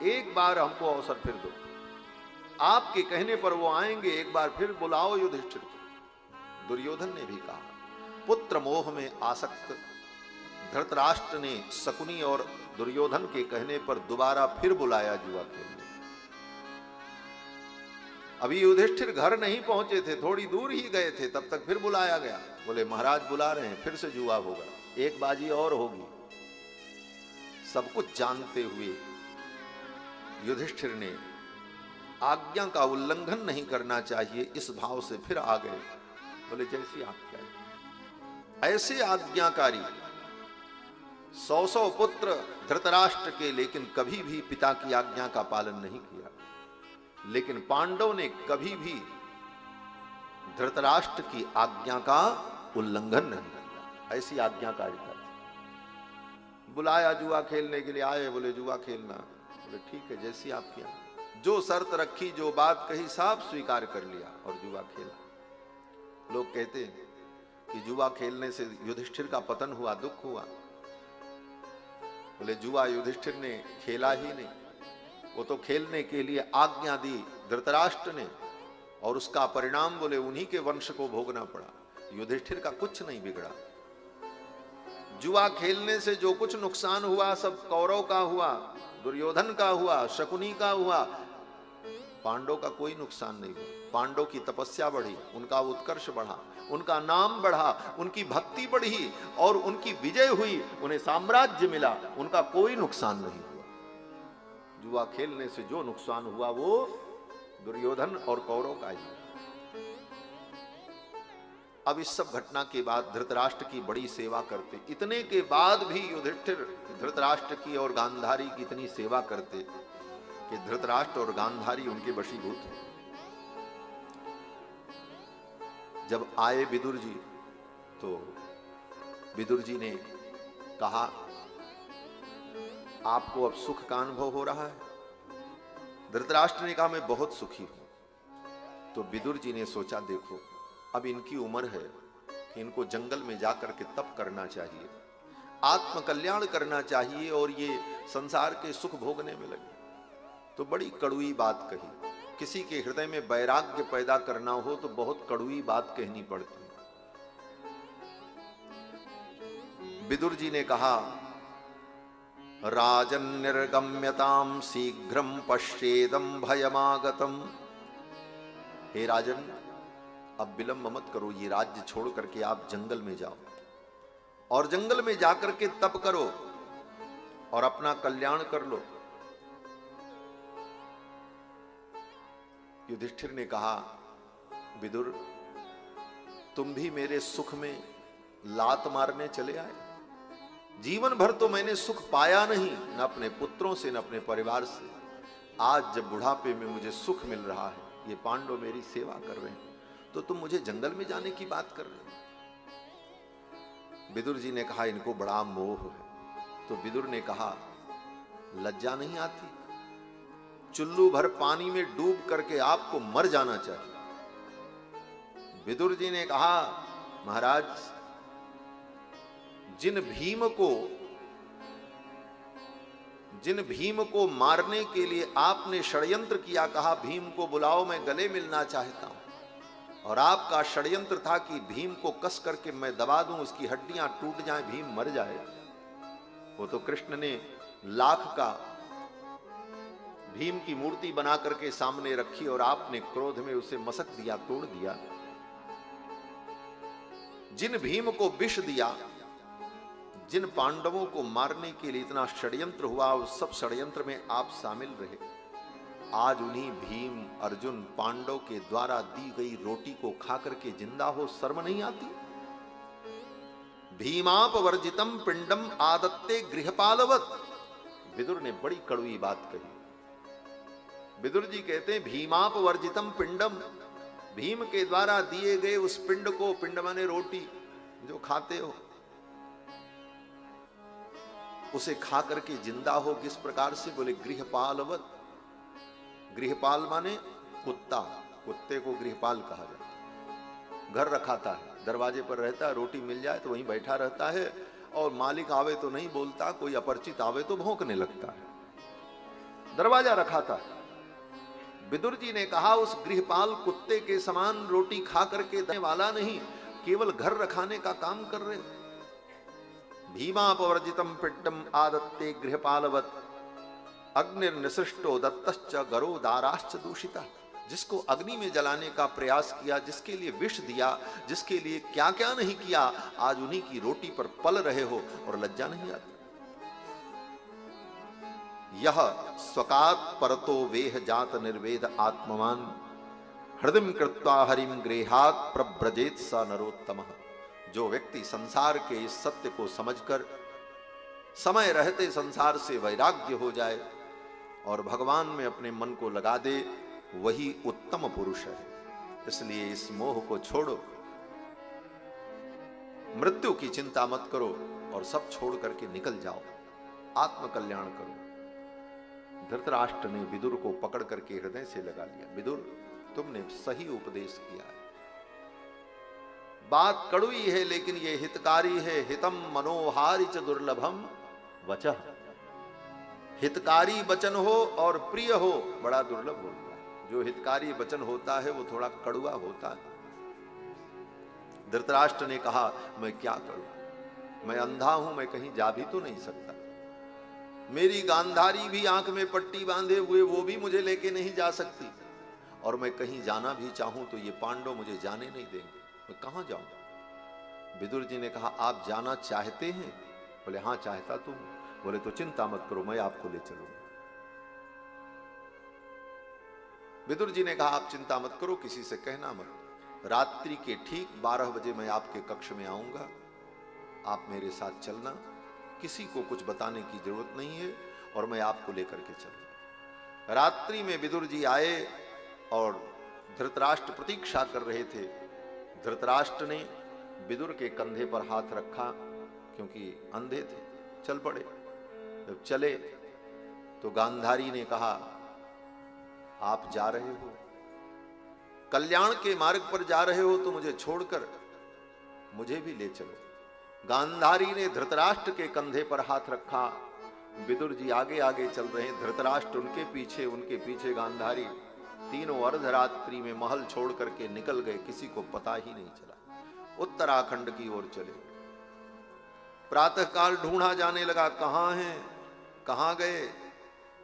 एक बार हमको अवसर फिर दो, आपके कहने पर वो आएंगे, एक बार फिर बुलाओ युधिष्ठिर को। दुर्योधन ने भी कहा। पुत्र मोह में आसक्त धृतराष्ट्र ने शकुनी और दुर्योधन के कहने पर दोबारा फिर बुलाया जुआ खेलने। अभी युधिष्ठिर घर नहीं पहुंचे थे, थोड़ी दूर ही गए थे, तब तक फिर बुलाया गया। बोले महाराज बुला रहे हैं, फिर से जुआ होगा, एक बाजी और होगी। सब कुछ जानते हुए युधिष्ठिर ने आज्ञा का उल्लंघन नहीं करना चाहिए, इस भाव से फिर आ गए। बोले जैसी आज्ञा। ऐसे आज्ञाकारी 100 पुत्र धृतराष्ट्र के, लेकिन कभी भी पिता की आज्ञा का पालन नहीं किया। लेकिन पांडव ने कभी भी धृतराष्ट्र की आज्ञा का उल्लंघन नहीं किया। ऐसी आज्ञाकारिता थी। बुलाया जुआ खेलने के लिए, आए, बोले जुआ खेलना। बोले ठीक है, जैसी आपकी आज्ञा। जो शर्त रखी, जो बात कही, सब स्वीकार कर लिया और जुआ खेला। लोग कहते हैं कि जुआ खेलने से युधिष्ठिर का पतन हुआ, दुख हुआ। बोले जुआ युधिष्ठिर ने खेला ही नहीं, वो तो खेलने के लिए आज्ञा दी धृतराष्ट्र ने, और उसका परिणाम बोले उन्हीं के वंश को भोगना पड़ा। युधिष्ठिर का कुछ नहीं बिगड़ा। जुआ खेलने से जो कुछ नुकसान हुआ सब कौरव का हुआ, दुर्योधन का हुआ, शकुनी का हुआ। पांडव का कोई नुकसान नहीं हुआ। पांडव की तपस्या बढ़ी, उनका उत्कर्ष बढ़ा, उनका नाम बढ़ा, उनकी भक्ति बढ़ी और उनकी विजय हुई, उन्हें साम्राज्य मिला, उनका कोई नुकसान नहीं हुआ। जुआ खेलने से जो नुकसान हुआ वो दुर्योधन और कौरव का ही। अब इस सब घटना के बाद धृतराष्ट्र की बड़ी सेवा करते। इतने के बाद भी युधिष्ठिर धृतराष्ट्र की और गांधारी की इतनी सेवा करते कि धृतराष्ट्र और गांधारी उनके वशीभूत हैं। जब आए विदुर जी, तो विदुर जी ने कहा आपको अब सुख का अनुभव हो रहा है? धृतराष्ट्र ने कहा मैं बहुत सुखी हूं। तो विदुर जी ने सोचा देखो अब इनकी उम्र है कि इनको जंगल में जाकर के तप करना चाहिए, आत्मकल्याण करना चाहिए और ये संसार के सुख भोगने में लगे। तो बड़ी कड़वी बात कही। किसी के हृदय में वैराग्य पैदा करना हो तो बहुत कड़वी बात कहनी पड़ती है। विदुर जी ने कहा राजन निर्गम्यताम शीघ्रम पश्येदम भयमागतम। हे राजन, अब विलंब मत करो, ये राज्य छोड़ करके आप जंगल में जाओ और जंगल में जाकर के तप करो और अपना कल्याण कर लो। युधिष्ठिर ने कहा विदुर, तुम भी मेरे सुख में लात मारने चले आए? जीवन भर तो मैंने सुख पाया नहीं, न अपने पुत्रों से न अपने परिवार से। आज जब बुढ़ापे में मुझे सुख मिल रहा है, ये पांडव मेरी सेवा कर रहे हैं, तो तुम मुझे जंगल में जाने की बात कर रहे हो? विदुर जी ने कहा इनको बड़ा मोह है। तो विदुर ने कहा लज्जा नहीं आती? चुल्लू भर पानी में डूब करके आपको मर जाना चाहिए। विदुर जी ने कहा महाराज, जिन भीम को मारने के लिए आपने षड्यंत्र किया, कहा भीम को बुलाओ मैं गले मिलना चाहता हूं, और आपका षड्यंत्र था कि भीम को कस करके मैं दबा दूं, उसकी हड्डियां टूट जाएं, भीम मर जाए। वो तो कृष्ण ने लाख का भीम की मूर्ति बना करके सामने रखी और आपने क्रोध में उसे मसक दिया, तोड़ दिया। जिन भीम को विष दिया, जिन पांडवों को मारने के लिए इतना षड्यंत्र हुआ, उस सब षड्यंत्र में आप शामिल रहे। आज उन्हीं भीम अर्जुन पांडव के द्वारा दी गई रोटी को खा करके जिंदा हो, शर्म नहीं आती? भीमाप वर्जितम पिंडम आदत्ते गृहपालवत। विदुर ने बड़ी कड़वी बात कही। विदुर जी कहते हैं भीमाप वर्जितम पिंडम, भीम के द्वारा दिए गए उस पिंड को, पिंड माने रोटी जो खाते हो, उसे खा करके जिंदा हो किस प्रकार से? बोले गृहपालवत। गृहपाल माने कुत्ता, कुत्ते को गृहपाल कहा जाता है। घर रखाता है, दरवाजे पर रहता है, रोटी मिल जाए तो वहीं बैठा रहता है और मालिक आवे तो नहीं बोलता, कोई अपरिचित आवे तो भौंकने लगता है। दरवाजा रखा था। विदुर जी ने कहा उस गृहपाल कुत्ते के समान रोटी खा करके देने वाला नहीं, केवल घर रखाने का काम कर रहे हो। भीमापवर्जितम पिड्डम आदत्ते गृहपालवत अग्निर्निसृष्टो दत्तश्च गरो दाराश्च दूषिता। जिसको अग्नि में जलाने का प्रयास किया, जिसके लिए विष दिया, जिसके लिए क्या क्या नहीं किया, आज उन्हीं की रोटी पर पल रहे हो और लज्जा नहीं आती। यह स्वकात परतो वेह जात निर्वेद आत्मवान हृदय कृत्वा हरिम गृहात प्रव्रजेत स नरोत्तमः। जो व्यक्ति संसार के इस सत्य को समझकर समय रहते संसार से वैराग्य हो जाए और भगवान में अपने मन को लगा दे, वही उत्तम पुरुष है। इसलिए इस मोह को छोड़ो, मृत्यु की चिंता मत करो और सब छोड़ करके निकल जाओ, आत्म कल्याण करो। धृतराष्ट्र ने विदुर को पकड़ करके हृदय से लगा लिया। विदुर, तुमने सही उपदेश किया है, बात कड़ुई है लेकिन ये हितकारी है। हितम मनोहारि च दुर्लभम वचः। हितकारी वचन हो और प्रिय हो, बड़ा दुर्लभ होता है। जो हितकारी वचन होता है वो थोड़ा कड़ुआ होता है। धृतराष्ट्र ने कहा, मैं क्या करूं, मैं अंधा हूं, मैं कहीं जा भी तो नहीं सकता। मेरी गांधारी भी आंख में पट्टी बांधे हुए, वो भी मुझे लेके नहीं जा सकती, और मैं कहीं जाना भी चाहूं तो ये पांडव मुझे जाने नहीं देंगे, मैं कहां जाऊं। विदुर जी ने कहा, आप जाना चाहते हैं? बोले हां चाहता तो हूं। बोले तो चिंता मत करो, मैं आपको ले चलूंगा। विदुर जी ने कहा, आप चिंता मत करो, किसी से कहना मत। रात्रि के ठीक 12 बजे मैं आपके कक्ष में आऊंगा, आप मेरे साथ चलना, किसी को कुछ बताने की जरूरत नहीं है, और मैं आपको लेकर के चलूंगा। रात्रि में विदुर जी आए और धृतराष्ट्र प्रतीक्षा कर रहे थे। धृतराष्ट्र ने विदुर के कंधे पर हाथ रखा, क्योंकि अंधे थे, चल पड़े। जब चले तो गांधारी ने कहा, आप जा रहे हो, कल्याण के मार्ग पर जा रहे हो, तो मुझे छोड़कर मुझे भी ले चलो। गांधारी ने धृतराष्ट्र के कंधे पर हाथ रखा। विदुर जी आगे आगे चल रहे हैं, धृतराष्ट्र उनके पीछे गांधारी। तीनों अर्धरात्रि में महल छोड़ करके निकल गए, किसी को पता ही नहीं चला। उत्तराखंड की ओर चले। प्रातःकाल ढूंढा जाने लगा, कहां हैं, कहां गए।